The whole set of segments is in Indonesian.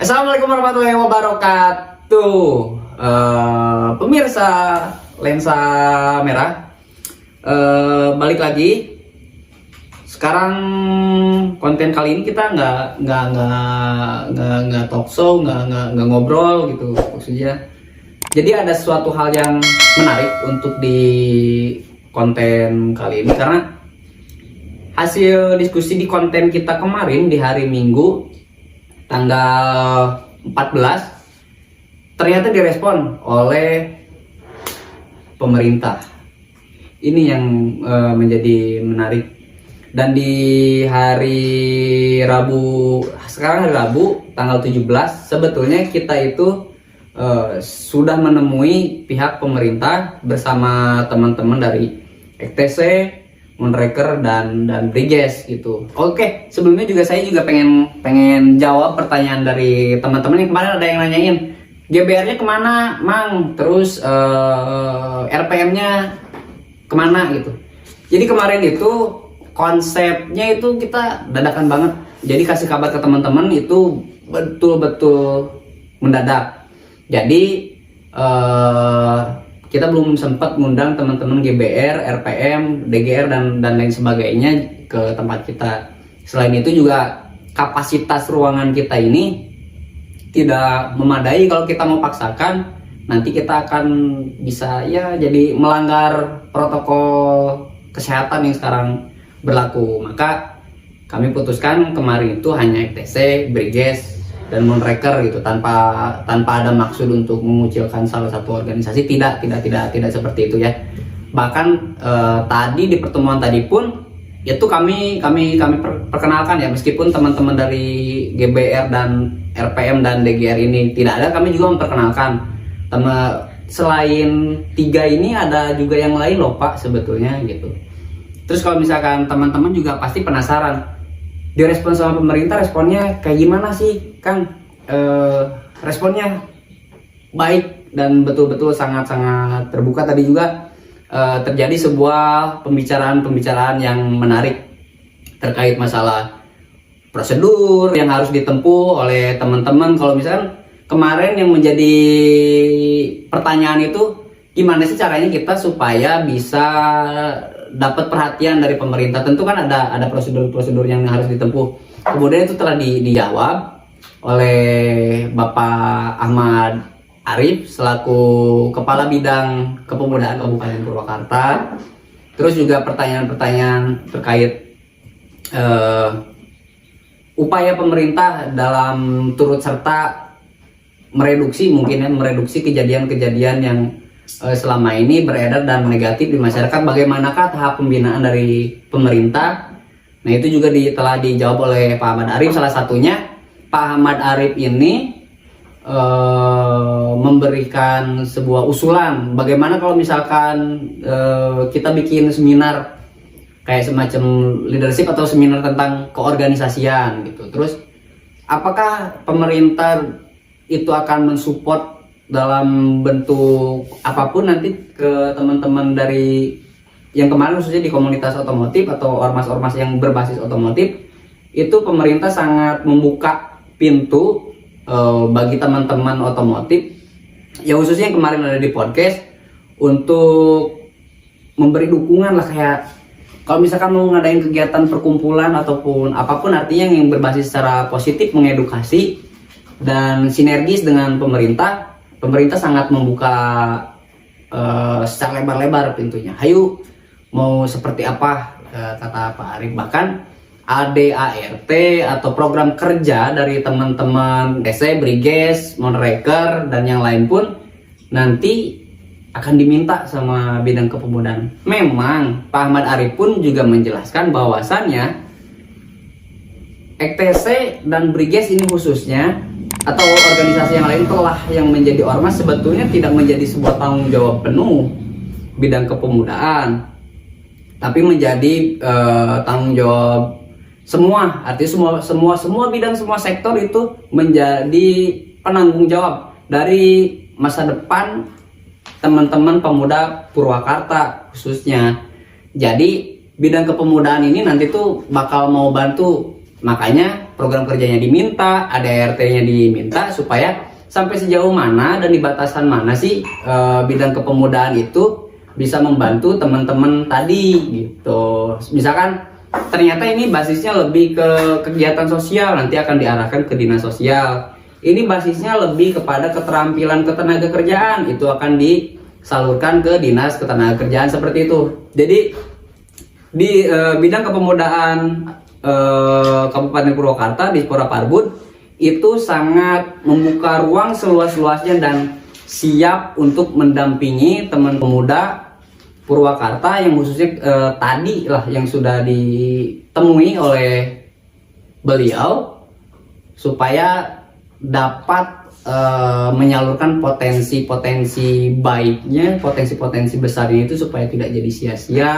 Assalamualaikum warahmatullahi wabarakatuh. Pemirsa lensa merah, balik lagi. Sekarang konten kali ini kita nggak talk show, nggak ngobrol gitu maksudnya. Jadi ada suatu hal yang menarik untuk di konten kali ini karena hasil diskusi di konten kita kemarin di hari Minggu tanggal 14 ternyata direspon oleh pemerintah. Ini yang menjadi menarik. Dan di hari Rabu, sekarang hari Rabu tanggal 17, sebetulnya kita itu sudah menemui pihak pemerintah bersama teman-teman dari EKTC, Moonraker dan Briges gitu. Oke, sebelumnya juga saya juga pengen jawab pertanyaan dari teman-teman yang kemarin ada yang nanyain GBR-nya kemana, Mang? Terus RPM-nya kemana gitu. Jadi kemarin itu konsepnya itu kita dadakan banget. Jadi kasih kabar ke teman-teman itu betul-betul mendadak. Jadi kita belum sempat ngundang teman-teman GBR, RPM, DGR dan lain sebagainya ke tempat kita. Selain itu juga kapasitas ruangan kita ini tidak memadai. Kalau kita mau paksakan, nanti kita akan bisa ya jadi melanggar protokol kesehatan yang sekarang berlaku. Maka kami putuskan kemarin itu hanya EKTC, Briges dan Moonraker gitu, tanpa ada maksud untuk mengucilkan salah satu organisasi. Tidak seperti itu ya. Bahkan tadi di pertemuan tadi pun itu kami perkenalkan ya, meskipun teman-teman dari GBR dan RPM dan DGR ini tidak ada, kami juga memperkenalkan. Selain tiga ini ada juga yang lain loh Pak sebetulnya gitu. Terus kalau misalkan teman-teman juga pasti penasaran, direspon sama pemerintah, responnya kayak gimana sih Kang? Responnya baik dan betul-betul sangat-sangat terbuka. Tadi juga terjadi sebuah pembicaraan yang menarik terkait masalah prosedur yang harus ditempuh oleh teman-teman. Kalau misalkan kemarin yang menjadi pertanyaan itu, gimana sih caranya kita supaya bisa dapat perhatian dari pemerintah? Tentu kan ada prosedur-prosedur yang harus ditempuh. Kemudian itu telah dijawab oleh Bapak Ahmad Arif selaku Kepala Bidang Kepemudaan Kabupaten Purwakarta. Terus juga pertanyaan-pertanyaan terkait upaya pemerintah dalam turut serta mereduksi kejadian-kejadian yang selama ini beredar dan negatif di masyarakat. Bagaimanakah tahap pembinaan dari pemerintah? Nah itu juga telah dijawab oleh Pak Ahmad Arif. Salah satunya Pak Ahmad Arif ini memberikan sebuah usulan, bagaimana kalau misalkan kita bikin seminar kayak semacam leadership atau seminar tentang keorganisasian gitu. Terus apakah pemerintah itu akan mensupport dalam bentuk apapun nanti ke teman-teman dari yang kemarin khususnya di komunitas otomotif atau ormas-ormas yang berbasis otomotif. Itu pemerintah sangat membuka pintu bagi teman-teman otomotif ya, khususnya yang kemarin ada di podcast, untuk memberi dukungan lah. Kayak kalau misalkan mau ngadain kegiatan perkumpulan ataupun apapun, artinya yang berbasis secara positif, mengedukasi dan sinergis dengan pemerintah sangat membuka secara lebar-lebar pintunya. Hayu mau seperti apa, kata Pak Arif. Bahkan ADART atau program kerja dari teman-teman DC, Briges, Moonraker dan yang lain pun nanti akan diminta sama bidang kepemudaan. Memang Pak Ahmad Arif pun juga menjelaskan bahwasannya EKTC dan Briges ini khususnya atau organisasi yang lain yang menjadi ormas sebetulnya tidak menjadi sebuah tanggung jawab penuh bidang kepemudaan, tapi menjadi tanggung jawab semua. Artinya semua bidang, semua sektor itu menjadi penanggung jawab dari masa depan teman-teman pemuda Purwakarta khususnya. Jadi bidang kepemudaan ini nanti tuh bakal mau bantu. Makanya program kerjanya diminta, ada ART-nya diminta, supaya sampai sejauh mana dan di batasan mana sih bidang kepemudaan itu bisa membantu teman-teman tadi gitu. Misalkan ternyata ini basisnya lebih ke kegiatan sosial, nanti akan diarahkan ke dinas sosial. Ini basisnya lebih kepada keterampilan ketenagakerjaan, itu akan disalurkan ke dinas ketenagakerjaan, seperti itu. Jadi di bidang kepemudaan Kabupaten Purwakarta, Dispora Parbud itu sangat membuka ruang seluas-luasnya dan siap untuk mendampingi teman pemuda Purwakarta yang khususnya tadi lah yang sudah ditemui oleh beliau, supaya dapat menyalurkan potensi-potensi baiknya, potensi-potensi besarnya itu supaya tidak jadi sia-sia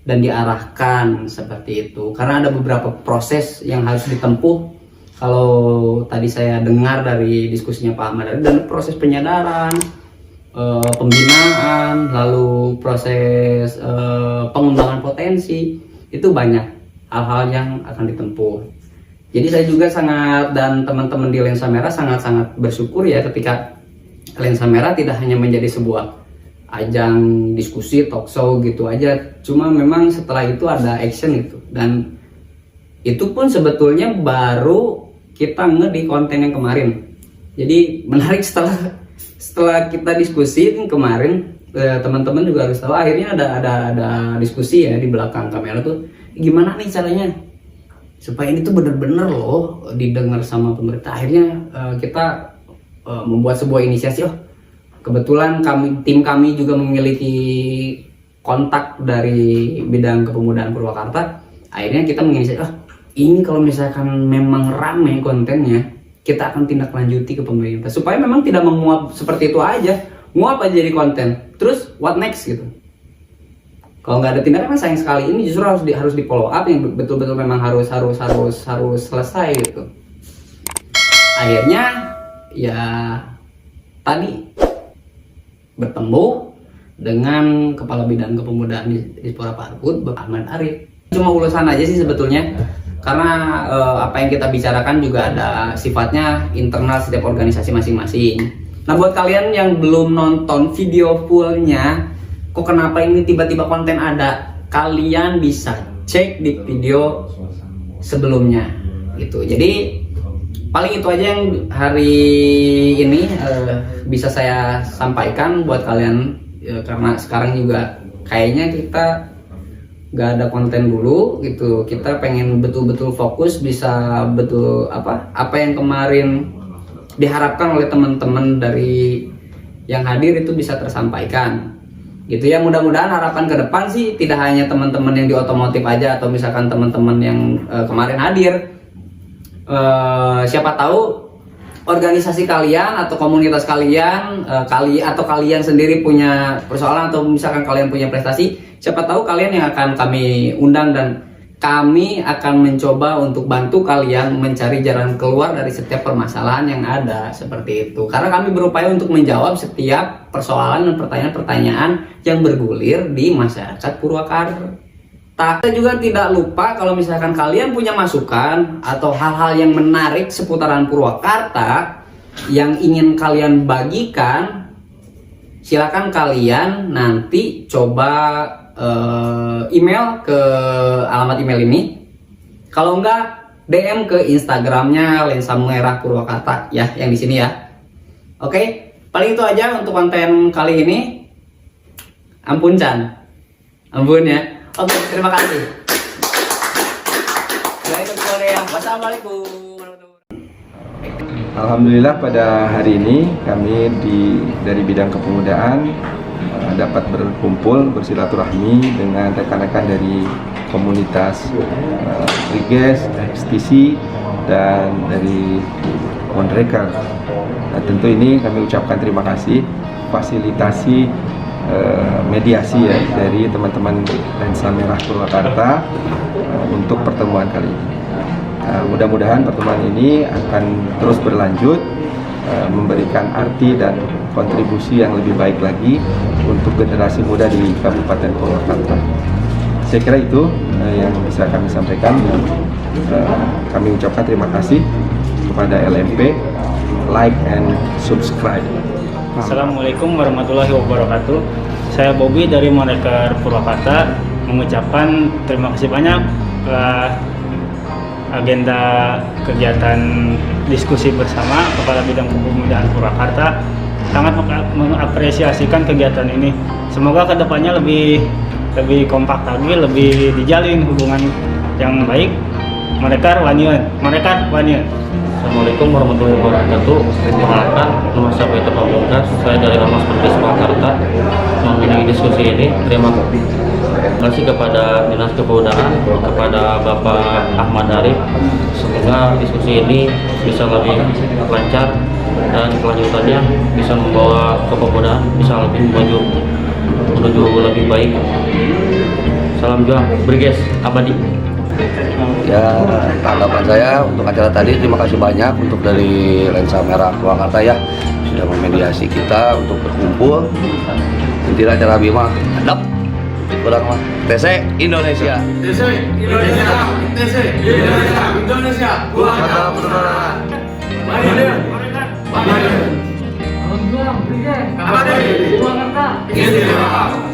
dan diarahkan seperti itu. Karena ada beberapa proses yang harus ditempuh. Kalau tadi saya dengar dari diskusinya Pak Ahmad, dan proses penyadaran, pembinaan, lalu proses pengembangan potensi, itu banyak hal-hal yang akan ditempuh. Jadi saya juga sangat, dan teman-teman di Lensa Merah sangat-sangat bersyukur ya, ketika Lensa Merah tidak hanya menjadi sebuah ajang diskusi, talk show gitu aja, cuma memang setelah itu ada action gitu. Dan itu pun sebetulnya baru kita di konten yang kemarin. Jadi menarik, setelah kita diskusi kemarin, teman-teman juga harus tahu, akhirnya ada diskusi ya di belakang kamera tuh, gimana nih caranya supaya ini tuh bener-bener loh didengar sama pemerintah. Akhirnya kita membuat sebuah inisiasi. Kebetulan tim kami juga memiliki kontak dari bidang kepemudaan Purwakarta. Akhirnya kita menginisiasi, ini kalau misalkan memang rame kontennya, kita akan tindak lanjuti ke pemerintah, supaya memang tidak menguap seperti itu aja, nguap aja jadi konten, terus what next gitu. Kalau nggak ada tindakan, sayang sekali. Ini justru harus di follow up, yang betul-betul memang harus selesai gitu. Akhirnya ya tadi bertemu dengan Kepala Bidang Kepemudaan di Dispora Parbud, Bapak Ahmad Arif. Cuma ulasan aja sih sebetulnya, karena apa yang kita bicarakan juga ada sifatnya internal setiap organisasi masing-masing. Nah, buat kalian yang belum nonton video fullnya, kok kenapa ini tiba-tiba konten ada, kalian bisa cek di video sebelumnya gitu. Jadi paling itu aja yang hari ini bisa saya sampaikan buat kalian ya, karena sekarang juga kayaknya kita nggak ada konten dulu gitu. Kita pengen betul-betul fokus, bisa betul apa yang kemarin diharapkan oleh teman-teman dari yang hadir itu bisa tersampaikan gitu ya. Mudah-mudahan harapan ke depan sih tidak hanya teman-teman yang di otomotif aja, atau misalkan teman-teman yang kemarin hadir, siapa tahu organisasi kalian atau komunitas kalian atau kalian sendiri punya persoalan, atau misalkan kalian punya prestasi, siapa tahu kalian yang akan kami undang, dan kami akan mencoba untuk bantu kalian mencari jalan keluar dari setiap permasalahan yang ada, seperti itu. Karena kami berupaya untuk menjawab setiap persoalan dan pertanyaan-pertanyaan yang bergulir di masyarakat Purwakarta. Kita juga tidak lupa kalau misalkan kalian punya masukan atau hal-hal yang menarik seputaran Purwakarta yang ingin kalian bagikan, silakan kalian nanti coba email ke alamat email ini. Kalau enggak, DM ke Instagramnya Lensa Merah Purwakarta ya, yang di sini ya. Oke, paling itu aja untuk konten kali ini. Ampun Chan, ampun ya. Oke, terima kasih. Wassalamualaikum. Alhamdulillah pada hari ini kami dari bidang kepemudaan dapat berkumpul bersilaturahmi dengan rekan-rekan dari komunitas Riges, XTC, dan dari Monreker. Nah, tentu ini kami ucapkan terima kasih fasilitasi mediasi ya dari teman-teman Lensa Merah Purwakarta untuk pertemuan kali ini. Mudah-mudahan pertemuan ini akan terus berlanjut, memberikan arti dan kontribusi yang lebih baik lagi untuk generasi muda di Kabupaten Purwakarta. Saya kira itu yang bisa kami sampaikan. Kami ucapkan terima kasih kepada LMP, like and subscribe. Assalamualaikum warahmatullahi wabarakatuh. Saya Bobby dari Moneker Purwakarta mengucapkan terima kasih banyak ke agenda kegiatan diskusi bersama Kepala Bidang Kepemudaan Purwakarta. Sangat mengapresiasikan kegiatan ini. Semoga kedepannya lebih kompak lagi, lebih dijalin hubungan yang baik. Moneker Wanian. Assalamualaikum warahmatullahi wabarakatuh. Perkenalkan, nama saya Peter Pamungkas. Saya dari Ormas Perdes Purwakarta mengenai diskusi ini. Terima kasih kepada Dinas Kepemudaan, kepada Bapak Ahmad Arif. Semoga diskusi ini bisa lebih lancar dan kelanjutannya bisa membawa kepemudaan bisa lebih menuju lebih baik. Salam juang, Briges Abadi. Ya, tanggapan saya untuk acara tadi, terima kasih banyak untuk dari Lensa Merah Purwakarta ya, sudah memediasi kita untuk berkumpul. Intinya acara Bima adab kurang mah TC Indonesia. Purwakarta Penerbangan. Purwakarta.